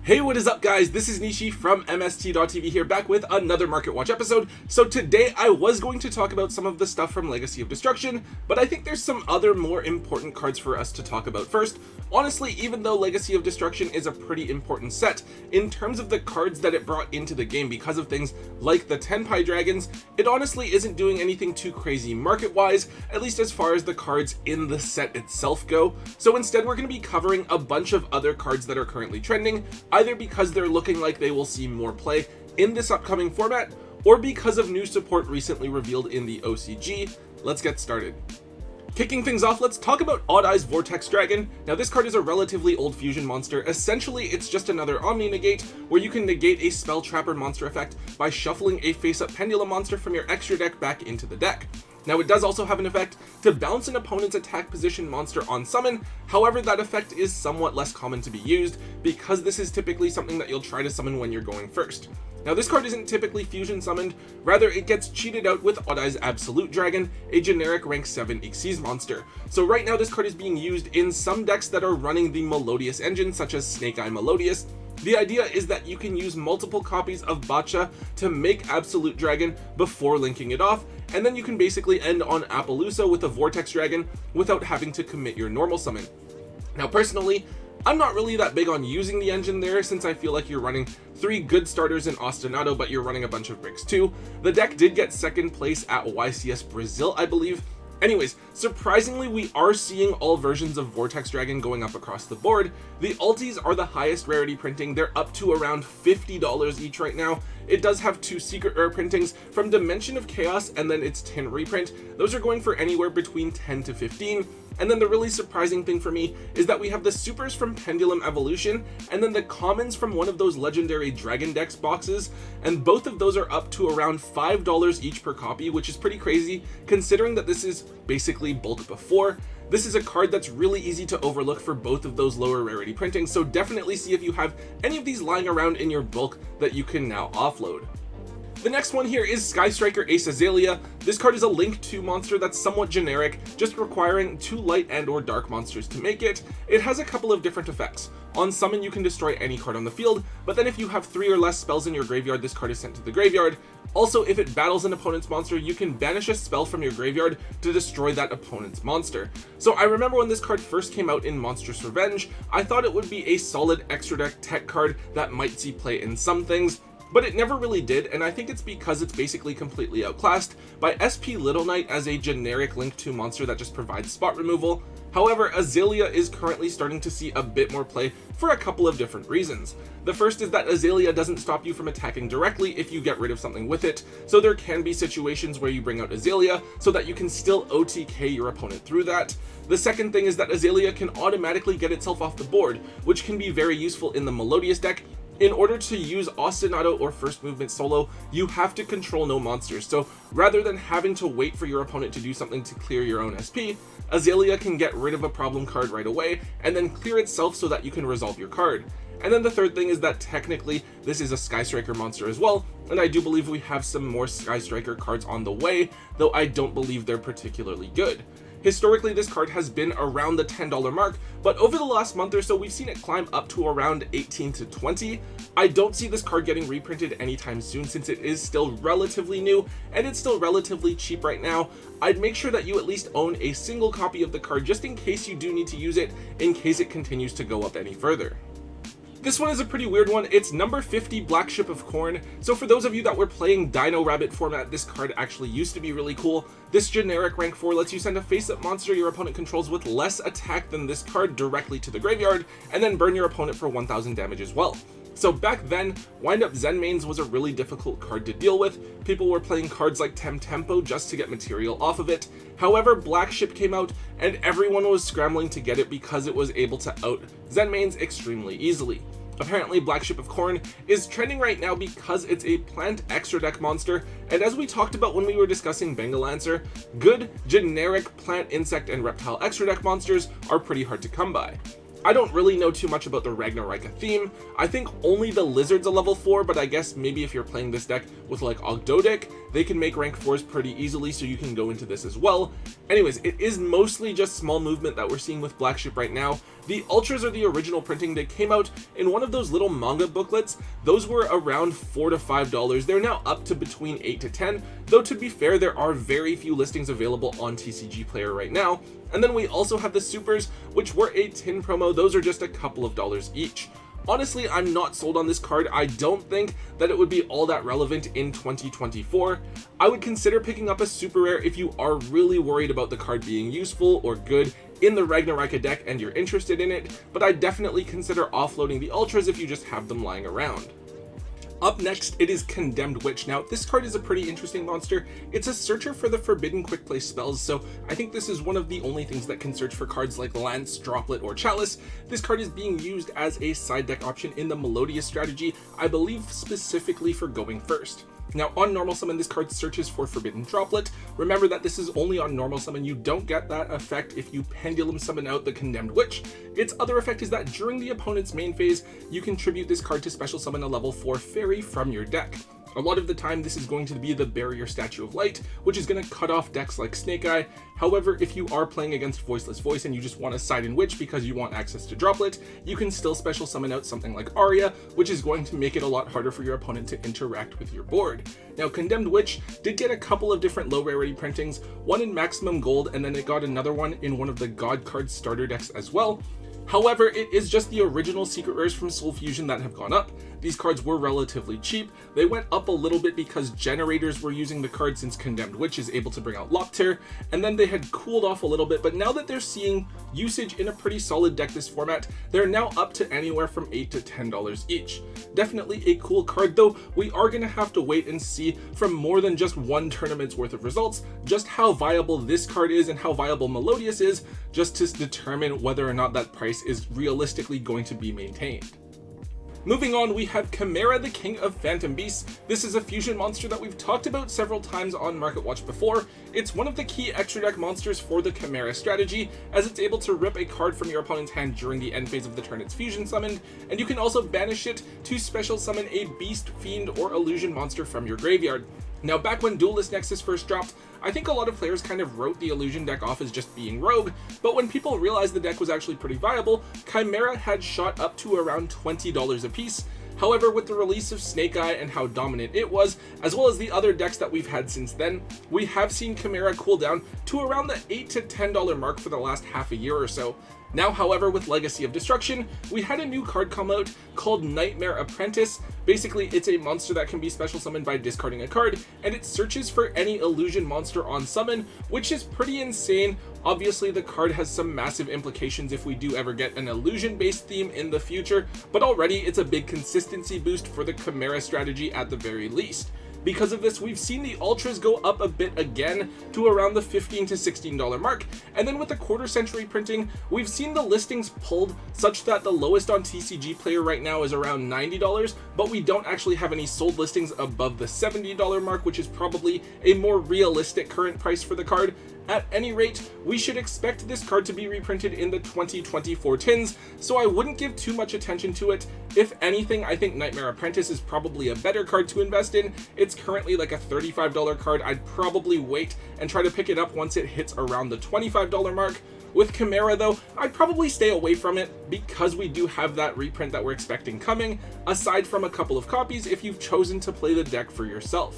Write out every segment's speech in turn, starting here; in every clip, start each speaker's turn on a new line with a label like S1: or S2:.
S1: Hey, what is up guys? This is Nishi from MST.TV here, back with another Market Watch episode. So today I was going to talk about some of the stuff from Legacy of Destruction, but I think there's some other more important cards for us to talk about first. Honestly, even though Legacy of Destruction is a pretty important set, in terms of the cards that it brought into the game because of things like the Tenpai Dragons, it honestly isn't doing anything too crazy market-wise, at least as far as the cards in the set itself go. So instead we're going to be covering a bunch of other cards that are currently trending, either because they're looking like they will see more play in this upcoming format, or because of new support recently revealed in the OCG. Let's get started. Kicking things off, let's talk about Odd Eye's Vortex Dragon. Now this card is a relatively old fusion monster. Essentially it's just another Omni Negate, where you can negate a spell trapper monster effect by shuffling a face-up pendulum monster from your extra deck back into the deck. Now it does also have an effect to bounce an opponent's attack position monster on summon. However, that effect is somewhat less common to be used because this is typically something that you'll try to summon when you're going first. Now this card isn't typically fusion summoned, rather it gets cheated out with Odd Eye's Absolute Dragon, a generic rank 7 Xyz monster. So right now this card is being used in some decks that are running the Melodious engine, such as Snake Eye Melodious. The idea is that you can use multiple copies of Bacha to make Absolute Dragon before linking it off, and then you can basically end on Appaloosa with a Vortex Dragon without having to commit your normal summon. Now personally, I'm not really that big on using the engine there, since I feel like you're running 3 good starters in Ostinato, but you're running a bunch of bricks too. The deck did get second place at YCS Brazil, I believe. Anyways, surprisingly we are seeing all versions of Vortex Dragon going up across the board. The ultis are the highest rarity printing, they're up to around $50 each right now. It does have 2 secret rare printings from Dimension of Chaos and then its tin reprint. Those are going for anywhere between 10 to 15. And then the really surprising thing for me is that we have the supers from Pendulum Evolution and then the commons from one of those legendary Dragon Dex boxes, and both of those are up to around $5 each per copy, which is pretty crazy considering that this is basically bulk before. This is a card that's really easy to overlook for both of those lower rarity printings, so definitely see if you have any of these lying around in your bulk that you can now offload. The next one here is Striker Aelia. This card is a Link 2 monster that's somewhat generic, just requiring 2 light and or dark monsters to make it. It has a couple of different effects. On summon you can destroy any card on the field, but then if you have 3 or less spells in your graveyard, this card is sent to the graveyard. Also, if it battles an opponent's monster, you can banish a spell from your graveyard to destroy that opponent's monster. So I remember when this card first came out in Monstrous Revenge, I thought it would be a solid extra deck tech card that might see play in some things, but it never really did, and I think it's because it's basically completely outclassed by SP Little Knight as a generic Link 2 monster that just provides spot removal. However, Aelia is currently starting to see a bit more play for a couple of different reasons. The first is that Aelia doesn't stop you from attacking directly if you get rid of something with it, so there can be situations where you bring out Aelia so that you can still OTK your opponent through that. The second thing is that Aelia can automatically get itself off the board, which can be very useful in the Melodious deck. In order to use Ostinato or First Movement solo, you have to control no monsters, so rather than having to wait for your opponent to do something to clear your own SP, Aelia can get rid of a problem card right away and then clear itself so that you can resolve your card. And then the third thing is that technically this is a Striker monster as well, and I do believe we have some more Striker cards on the way, though I don't believe they're particularly good. Historically, this card has been around the $10 mark, but over the last month or so, we've seen it climb up to around 18 to 20. I don't see this card getting reprinted anytime soon since it is still relatively new and it's still relatively cheap right now. I'd make sure that you at least own a single copy of the card just in case you do need to use it, in case it continues to go up any further. This one is a pretty weird one. It's number 50 Black Ship of Corn. So for those of you that were playing Dino Rabbit format, this card actually used to be really cool. This generic rank 4 lets you send a face-up monster your opponent controls with less attack than this card directly to the graveyard, and then burn your opponent for 1000 damage as well. So back then, Wind-Up Zen Mains was a really difficult card to deal with. People were playing cards like Tempo just to get material off of it. However, Black Ship came out and everyone was scrambling to get it because it was able to out Zen Mains extremely easily. Apparently Black Ship of Corn is trending right now because it's a plant extra deck monster, and as we talked about when we were discussing Bengalancer, good generic plant, insect, and reptile extra deck monsters are pretty hard to come by. I don't really know too much about the Ragnarok theme. I think only the Lizard's a level 4, but I guess maybe if you're playing this deck with like Ogdoadic, they can make rank 4s pretty easily, so you can go into this as well. Anyways, it is mostly just small movement that we're seeing with Black Ship right now. The Ultras are the original printing. They came out in one of those little manga booklets. Those were around $4 to $5. They're now up to between 8 to 10, though to be fair, there are very few listings available on TCG Player right now. And then we also have the Supers, which were a tin promo. Those are just a couple of dollars each. Honestly, I'm not sold on this card. I don't think that it would be all that relevant in 2024. I would consider picking up a super rare if you are really worried about the card being useful or good in the Ragnarok deck and you're interested in it, but I definitely consider offloading the Ultras if you just have them lying around. Up next, it is Condemned Witch. Now, this card is a pretty interesting monster. It's a searcher for the forbidden quick play spells, so I think this is one of the only things that can search for cards like Lance, Droplet, or Chalice. This card is being used as a side deck option in the Melodious strategy, I believe specifically for going first. Now, on normal summon, this card searches for Forbidden Droplet. Remember that this is only on normal summon. You don't get that effect if you pendulum summon out the Condemned Witch. Its other effect is that during the opponent's main phase, you can tribute this card to special summon a level 4 fairy from your deck. A lot of the time, this is going to be the Barrier Statue of Light, which is going to cut off decks like Snake Eye. However, if you are playing against Voiceless Voice and you just want to side in Witch because you want access to Droplet, you can still special summon out something like Aelia, which is going to make it a lot harder for your opponent to interact with your board. Now, Condemned Witch did get a couple of different low rarity printings, one in Maximum Gold, and then it got another one in one of the God Card starter decks as well. However, it is just the original secret rares from Soul Fusion that have gone up. These cards were relatively cheap. They went up a little bit because generators were using the card since Condemned Witch is able to bring out Lopter, and then they had cooled off a little bit, but now that they're seeing usage in a pretty solid deck this format, they're now up to anywhere from $8 to $10 each. Definitely a cool card, though we are going to have to wait and see from more than just one tournament's worth of results just how viable this card is and how viable Melodious is, just to determine whether or not that price is realistically going to be maintained. Moving on, we have Chimera, the King of Phantom Beasts. This is a fusion monster that we've talked about several times on Market Watch before. It's one of the key extra deck monsters for the Chimera strategy, as it's able to rip a card from your opponent's hand during the end phase of the turn it's fusion summoned, and you can also banish it to special summon a Beast, Fiend, or Illusion monster from your graveyard. Now, back when Duelist Nexus first dropped, I think a lot of players kind of wrote the Illusion deck off as just being rogue, but when people realized the deck was actually pretty viable, Chimera had shot up to around $20 a piece. However, with the release of Snake Eye and how dominant it was, as well as the other decks that we've had since then, we have seen Chimera cool down to around the $8 to $10 mark for the last half a year or so. Now, however, with Legacy of Destruction, we had a new card come out called Nightmare Apprentice. Basically, it's a monster that can be special summoned by discarding a card, and it searches for any illusion monster on summon, which is pretty insane. Obviously, the card has some massive implications if we do ever get an illusion-based theme in the future, but already it's a big consistency boost for the Chimera strategy at the very least. Because of this, we've seen the Ultras go up a bit again to around the $15 to $16 mark, and then with the quarter century printing, we've seen the listings pulled such that the lowest on TCG Player right now is around $90, but we don't actually have any sold listings above the $70 mark, which is probably a more realistic current price for the card. At any rate, we should expect this card to be reprinted in the 2024 tins, so I wouldn't give too much attention to it. If anything, I think Nightmare Apprentice is probably a better card to invest in. It's currently like a $35 card. I'd probably wait and try to pick it up once it hits around the $25 mark. With Chimera though, I'd probably stay away from it because we do have that reprint that we're expecting coming, aside from a couple of copies if you've chosen to play the deck for yourself.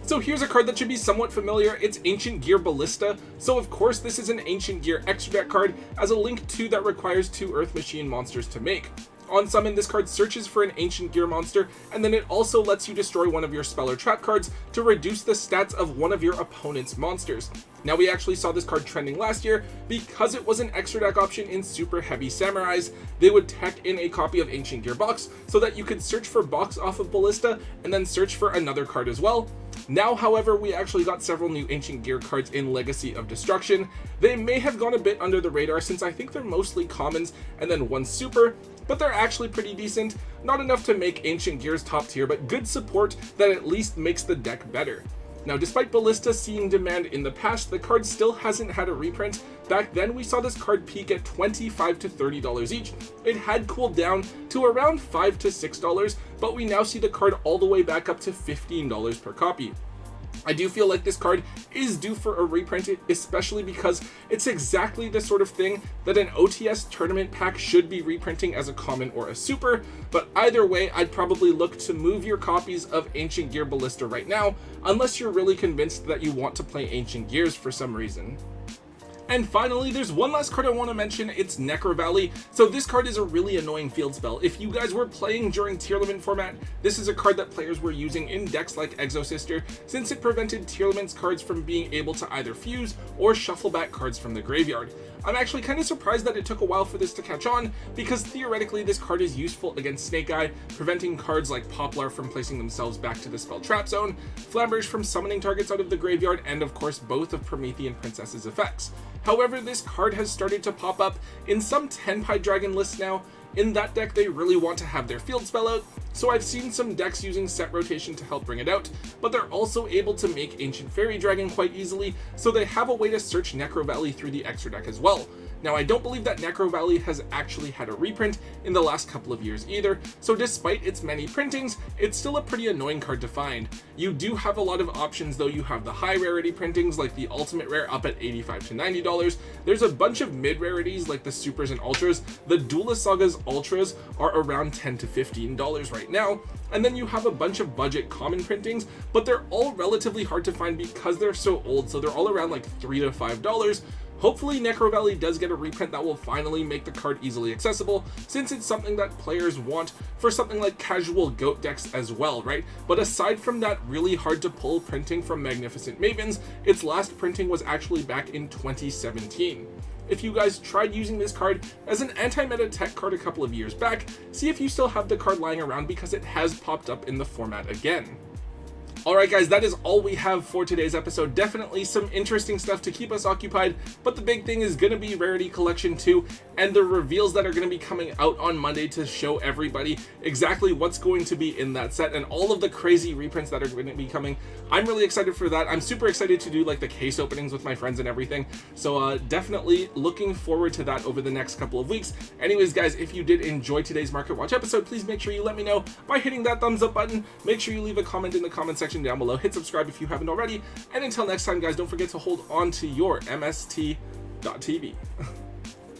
S1: So here's a card that should be somewhat familiar. It's Ancient Gear Ballista. So of course this is an Ancient Gear extra deck card as a Link 2 that requires 2 Earth Machine monsters to make. On summon, this card searches for an Ancient Gear monster, and then it also lets you destroy one of your spell or trap cards to reduce the stats of one of your opponent's monsters. Now, we actually saw this card trending last year because it was an extra deck option in Super Heavy Samurais. They would tech in a copy of Ancient Gear Box so that you could search for Box off of Ballista and then search for another card as well. Now, however, we actually got several new Ancient Gear cards in Legacy of Destruction. They may have gone a bit under the radar since I think they're mostly commons and then one super, but they're actually pretty decent. Not enough to make Ancient Gears top tier, but good support that at least makes the deck better. Now, despite Ballista seeing demand in the past, the card still hasn't had a reprint, Back then, we saw this card peak at $25 to $30 each. It had cooled down to around $5 to $6, but we now see the card all the way back up to $15 per copy. I do feel like this card is due for a reprint, especially because it's exactly the sort of thing that an OTS tournament pack should be reprinting as a common or a super, but either way, I'd probably look to move your copies of Ancient Gear Ballista right now, unless you're really convinced that you want to play Ancient Gears for some reason. And finally, there's one last card I want to mention, it's Necro Valley. So this card is a really annoying field spell. If you guys were playing during tier limit format, this is a card that players were using in decks like Exosister, since it prevented tier limits cards from being able to either fuse or shuffle back cards from the graveyard. I'm actually kind of surprised that it took a while for this to catch on, because theoretically this card is useful against Snake Eye, preventing cards like Poplar from placing themselves back to the spell trap zone, Flamberge from summoning targets out of the graveyard, and of course both of Promethean Princess's effects. However, this card has started to pop up in some Tenpai Dragon lists now. In that deck, they really want to have their field spell out, so I've seen some decks using set rotation to help bring it out, but they're also able to make Ancient Fairy Dragon quite easily, so they have a way to search Necro Valley through the extra deck as well. Now, I don't believe that Necro Valley has actually had a reprint in the last couple of years either, so despite its many printings, it's still a pretty annoying card to find. You do have a lot of options though. You have the high rarity printings like the Ultimate Rare up at $85 to $90, there's a bunch of mid rarities like the Supers and Ultras, the Duelist Saga's Ultras are around $10 to $15 right now, and then you have a bunch of budget common printings, but they're all relatively hard to find because they're so old, so they're all around like $3 to $5. Hopefully Necro Valley does get a reprint that will finally make the card easily accessible, since it's something that players want for something like casual GOAT decks as well, right? But aside from that really hard to pull printing from Magnificent Mavens, its last printing was actually back in 2017. If you guys tried using this card as an anti-meta tech card a couple of years back, see if you still have the card lying around because it has popped up in the format again. Alright guys, that is all we have for today's episode. Definitely some interesting stuff to keep us occupied, but the big thing is going to be Rarity Collection 2 and the reveals that are going to be coming out on Monday to show everybody exactly what's going to be in that set and all of the crazy reprints that are going to be coming. I'm really excited for that. I'm super excited to do like the case openings with my friends and everything, so definitely looking forward to that over the next couple of weeks. Anyways guys, if you did enjoy today's Market Watch episode, please make sure you let me know by hitting that thumbs up button. Make sure you leave a comment in the comment section down below, hit subscribe if you haven't already, and until next time guys, don't forget to hold on to your MST.TV.